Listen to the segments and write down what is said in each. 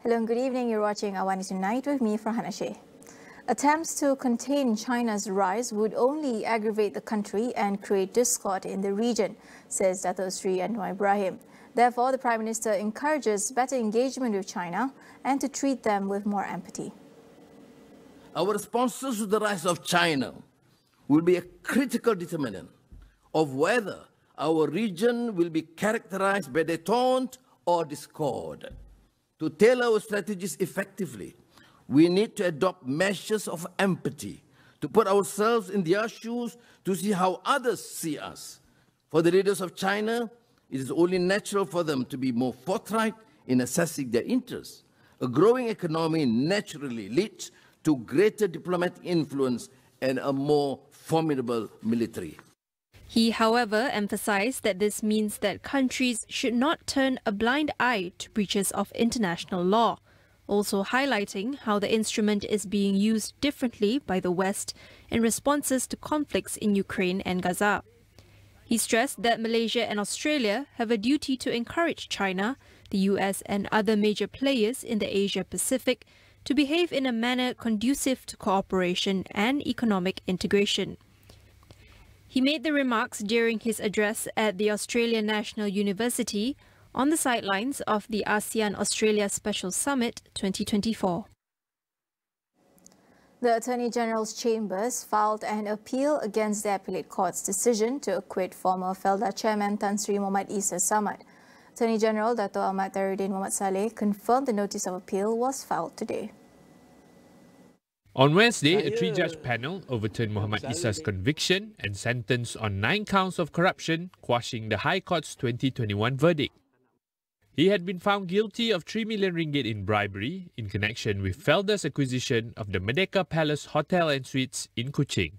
Hello and good evening. You're watching AWANI Tonight with me, Farhana Sheikh. Attempts to contain China's rise would only aggravate the country and create discord in the region, says Dato' Sri Anwar Ibrahim. Therefore, the Prime Minister encourages better engagement with China and to treat them with more empathy. Our responses to the rise of China will be a critical determinant of whether our region will be characterized by détente or discord. To tailor our strategies effectively, we need to adopt measures of empathy, to put ourselves in their shoes, to see how others see us. For the leaders of China, it is only natural for them to be more forthright in assessing their interests. A growing economy naturally leads to greater diplomatic influence and a more formidable military. He, however, emphasized that this means that countries should not turn a blind eye to breaches of international law, also highlighting how the instrument is being used differently by the West in responses to conflicts in Ukraine and Gaza. He stressed that Malaysia and Australia have a duty to encourage China, the US and other major players in the Asia-Pacific to behave in a manner conducive to cooperation and economic integration. He made the remarks during his address at the Australian National University on the sidelines of the ASEAN-Australia Special Summit 2024. The Attorney General's chambers filed an appeal against the Appellate Court's decision to acquit former Felda Chairman Tan Sri Muhammad Isa Samad. Attorney General Dato' Ahmad Tharuddin Muhammad Saleh confirmed the notice of appeal was filed today. On Wednesday, a three-judge panel overturned Muhammad Isa's conviction and sentence on 9 counts of corruption, quashing the High Court's 2021 verdict. He had been found guilty of 3 million ringgit in bribery in connection with Felda's acquisition of the Merdeka Palace Hotel and Suites in Kuching.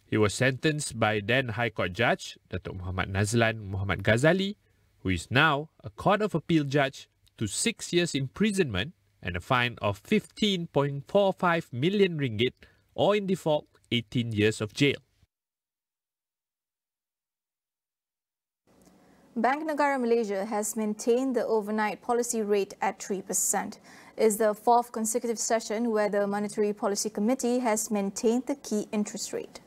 He was sentenced by then High Court Judge Datuk Muhammad Nazlan Muhammad Ghazali, who is now a Court of Appeal judge, to 6 years imprisonment and a fine of 15.45 million ringgit, or in default, 18 years of jail. Bank Negara Malaysia has maintained the overnight policy rate at 3%. It's the 4th consecutive session where the Monetary Policy Committee has maintained the key interest rate.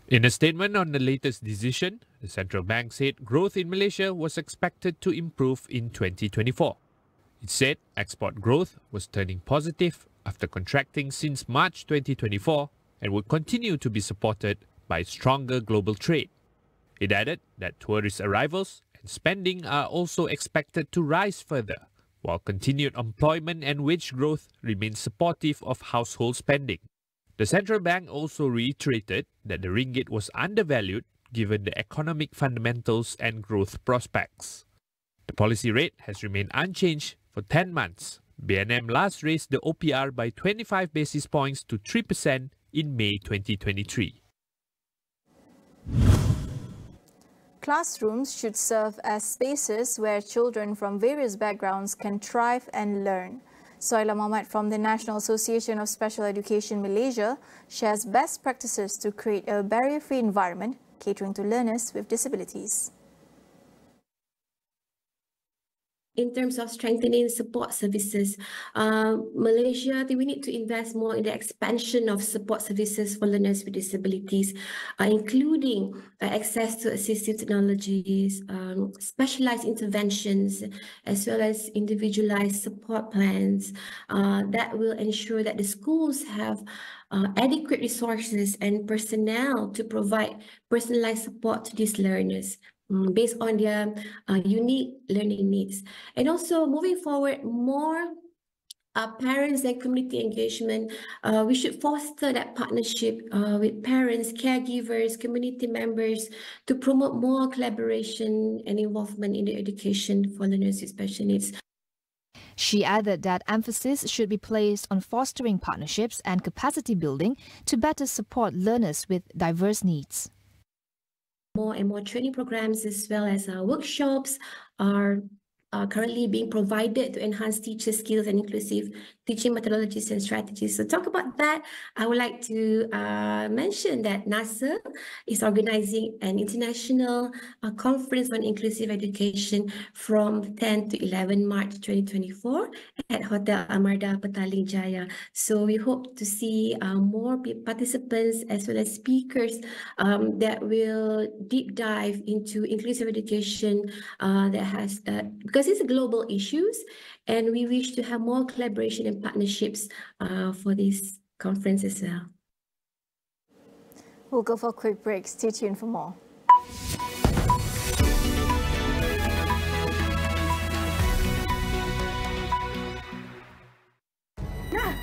In a statement on the latest decision, the central bank said growth in Malaysia was expected to improve in 2024. It said export growth was turning positive after contracting since March 2024 and would continue to be supported by stronger global trade. It added that tourist arrivals and spending are also expected to rise further, while continued employment and wage growth remain supportive of household spending. The central bank also reiterated that the ringgit was undervalued given the economic fundamentals and growth prospects. The policy rate has remained unchanged for 10 months. BNM last raised the OPR by 25 basis points to 3% in May 2023. Classrooms should serve as spaces where children from various backgrounds can thrive and learn. Soila Mohammed from the National Association of Special Education Malaysia shares best practices to create a barrier-free environment catering to learners with disabilities. In terms of strengthening support services, Malaysia, we need to invest more in the expansion of support services for learners with disabilities, including access to assistive technologies, specialized interventions, as well as individualized support plans that will ensure that the schools have adequate resources and personnel to provide personalized support to these learners based on their unique learning needs. And also moving forward, more parents and community engagement. We should foster that partnership with parents, caregivers, community members to promote more collaboration and involvement in the education for learners with special needs. She added that emphasis should be placed on fostering partnerships and capacity building to better support learners with diverse needs. More and more training programs as well as workshops are currently being provided to enhance teacher skills and inclusive teaching methodologies and strategies. So talk about that, I would like to mention that NASA is organizing an international conference on inclusive education from 10 to 11 March 2024 at Hotel Amarda, Petaling Jaya. So we hope to see more participants as well as speakers that will deep dive into inclusive education that has, because it's a global issues, and we wish to have more collaboration and partnerships for this conference as well. We'll go for a quick break. Stay tuned for more.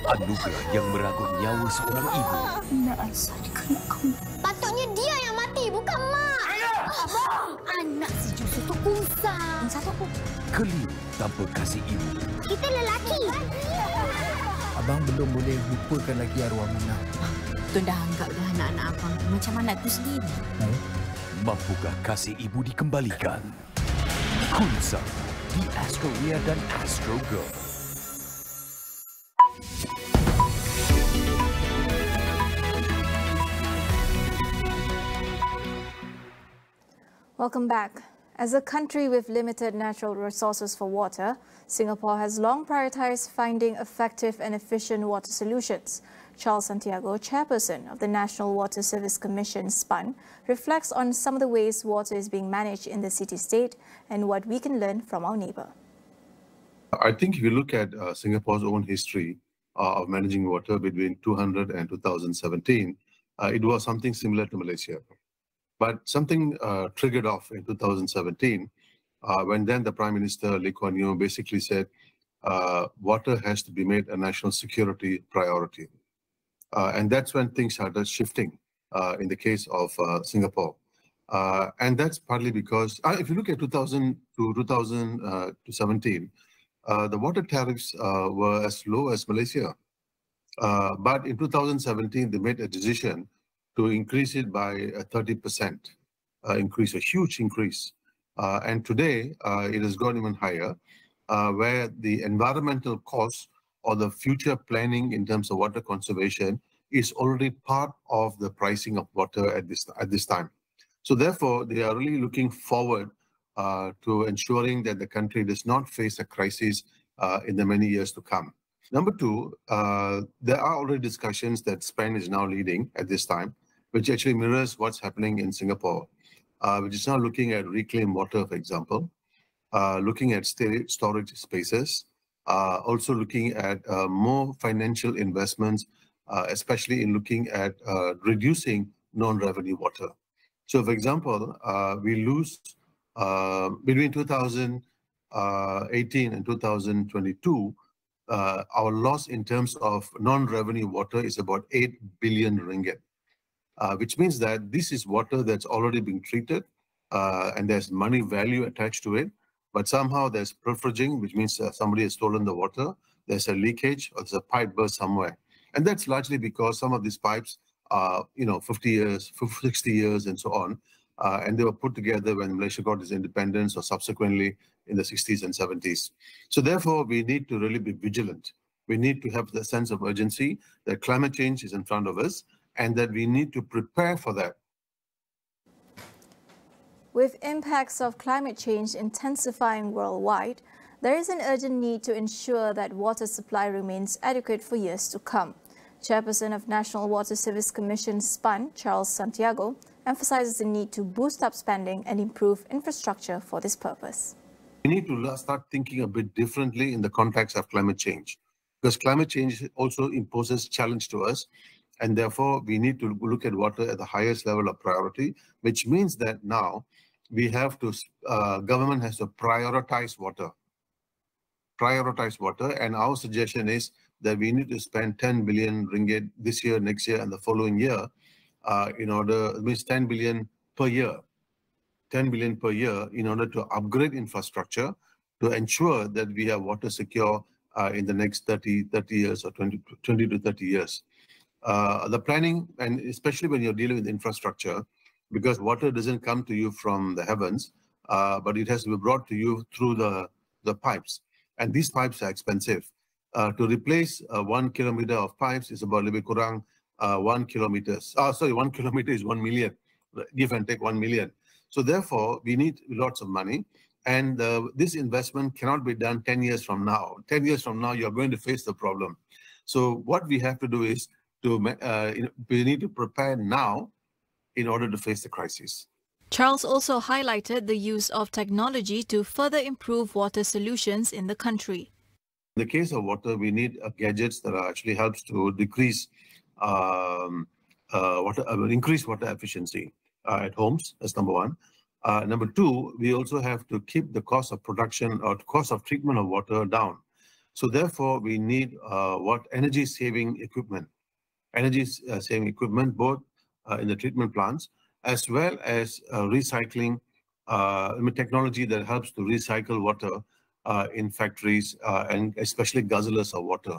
Anugerah yang meragut nyawa seorang ibu. Nak asal dikenakan. Patutnya dia yang mati, bukan mak. Abang! Anak si Jus itu kusam. Satu aku. Keliru tanpa kasih ibu. Kita lelaki. Abang belum boleh lupakan lagi arwah Mina. Tuan dah anggap dah anak-anak abang macam anakku sendiri. Mampukah kasih ibu dikembalikan? Kunsa di Astro dan Astro Girl. Welcome back. As a country with limited natural resources for water, Singapore has long prioritized finding effective and efficient water solutions. Charles Santiago, chairperson of the National Water Service Commission, SPAN, reflects on some of the ways water is being managed in the city-state and what we can learn from our neighbour. I think if you look at Singapore's own history of managing water between 200 and 2017, it was something similar to Malaysia. But something triggered off in 2017 when then the Prime Minister Lee Kuan Yew basically said water has to be made a national security priority. And that's when things started shifting in the case of Singapore. And that's partly because if you look at 2000 to 2017, the water tariffs were as low as Malaysia. But in 2017, they made a decision to increase it by a 30% increase, a huge increase. And today, it has gone even higher, where the environmental cost or the future planning in terms of water conservation is already part of the pricing of water at this time. So therefore, they are really looking forward to ensuring that the country does not face a crisis in the many years to come. Number two, there are already discussions that Spain is now leading at this time, which actually mirrors what's happening in Singapore, which is now looking at reclaimed water, for example, looking at storage spaces, also looking at more financial investments, especially in looking at reducing non-revenue water. So, for example, we lose between 2018 and 2022, our loss in terms of non-revenue water is about 8 billion ringgit, which means that this is water that's already been treated and there's money value attached to it, but somehow there's pilfering, which means somebody has stolen the water, there's a leakage or there's a pipe burst somewhere. And that's largely because some of these pipes are, 50 years, 60 years and so on, and they were put together when Malaysia got its independence or subsequently in the 60s and 70s. So therefore, we need to really be vigilant. We need to have the sense of urgency that climate change is in front of us and that we need to prepare for that. With impacts of climate change intensifying worldwide, there is an urgent need to ensure that water supply remains adequate for years to come. Chairperson of National Water Service Commission, SPAN, Charles Santiago, emphasizes the need to boost up spending and improve infrastructure for this purpose. We need to start thinking a bit differently in the context of climate change, because climate change also imposes challenge to us, and therefore we need to look at water at the highest level of priority, which means that now we have to, government has to prioritize water, and our suggestion is that we need to spend 10 billion ringgit this year, next year, and the following year in order, it means 10 billion per year. 10 billion per year in order to upgrade infrastructure to ensure that we have water secure in the next 30 years or 20 to 30 years. The planning, and especially when you're dealing with infrastructure, because water doesn't come to you from the heavens, but it has to be brought to you through the the pipes. And these pipes are expensive. To replace 1 kilometer of pipes is about lebih kurang 1 kilometer. 1 kilometer is 1 million, give and take 1 million. So therefore, we need lots of money. And this investment cannot be done 10 years from now. 10 years from now, you're going to face the problem. So what we have to do is we need to prepare now in order to face the crisis. Charles also highlighted the use of technology to further improve water solutions in the country. In the case of water, we need gadgets that actually helps to decrease increase water efficiency at homes. That's number one. Number two, we also have to keep the cost of production or cost of treatment of water down. So therefore, we need energy-saving equipment. Energy-saving equipment, both in the treatment plants, as well as recycling technology that helps to recycle water in factories and especially guzzlers of water.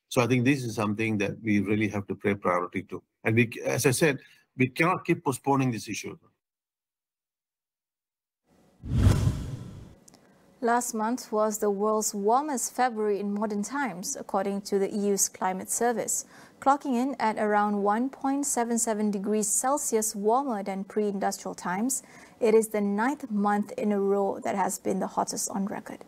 So I think this is something that we really have to pay priority to. And we, as I said, we cannot keep postponing this issue. Last month was the world's warmest February in modern times, according to the EU's climate service, clocking in at around 1.77 degrees Celsius warmer than pre-industrial times. It is the 9th month in a row that has been the hottest on record.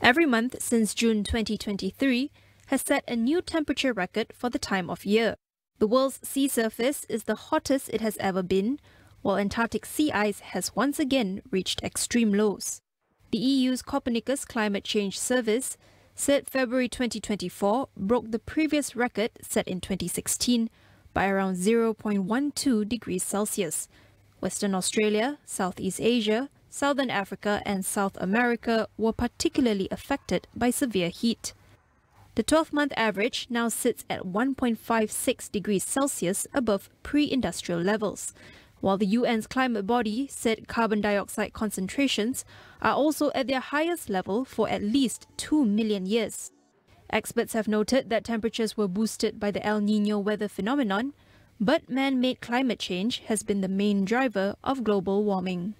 Every month since June 2023 has set a new temperature record for the time of year. The world's sea surface is the hottest it has ever been, while Antarctic sea ice has once again reached extreme lows. The EU's Copernicus Climate Change Service said February 2024 broke the previous record set in 2016 by around 0.12 degrees Celsius. Western Australia, Southeast Asia, Southern Africa and South America were particularly affected by severe heat. The 12-month average now sits at 1.56 degrees Celsius above pre-industrial levels, while the UN's climate body said carbon dioxide concentrations are also at their highest level for at least 2 million years. Experts have noted that temperatures were boosted by the El Niño weather phenomenon, but man-made climate change has been the main driver of global warming.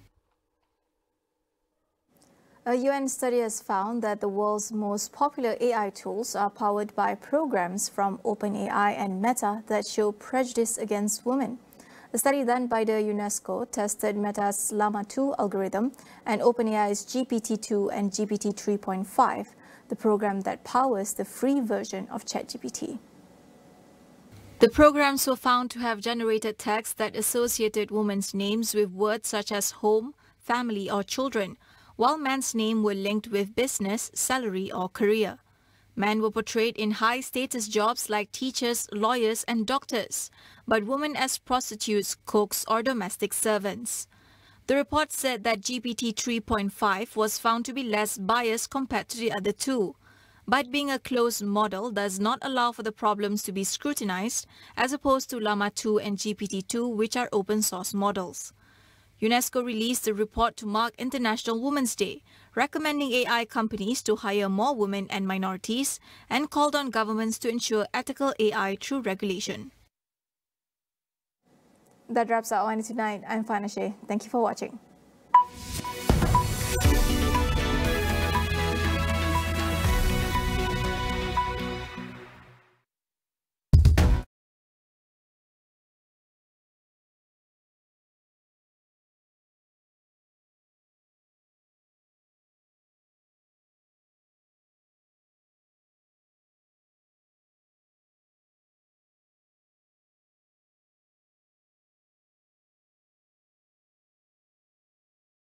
A UN study has found that the world's most popular AI tools are powered by programs from OpenAI and Meta that show prejudice against women. A study done by the UNESCO tested Meta's Llama 2 algorithm and OpenAI's GPT-2 and GPT 3.5, the program that powers the free version of ChatGPT. The programs were found to have generated text that associated women's names with words such as home, family or children, while men's names were linked with business, salary or career. Men were portrayed in high-status jobs like teachers, lawyers and doctors, but women as prostitutes, cooks or domestic servants. The report said that GPT 3.5 was found to be less biased compared to the other two, but being a closed model does not allow for the problems to be scrutinized as opposed to Llama 2 and GPT-2, which are open-source models. UNESCO released a report to mark International Women's Day, recommending AI companies to hire more women and minorities and called on governments to ensure ethical AI through regulation. That wraps up AWANI Tonight. I'm Farhana Sheikh. Thank you for watching.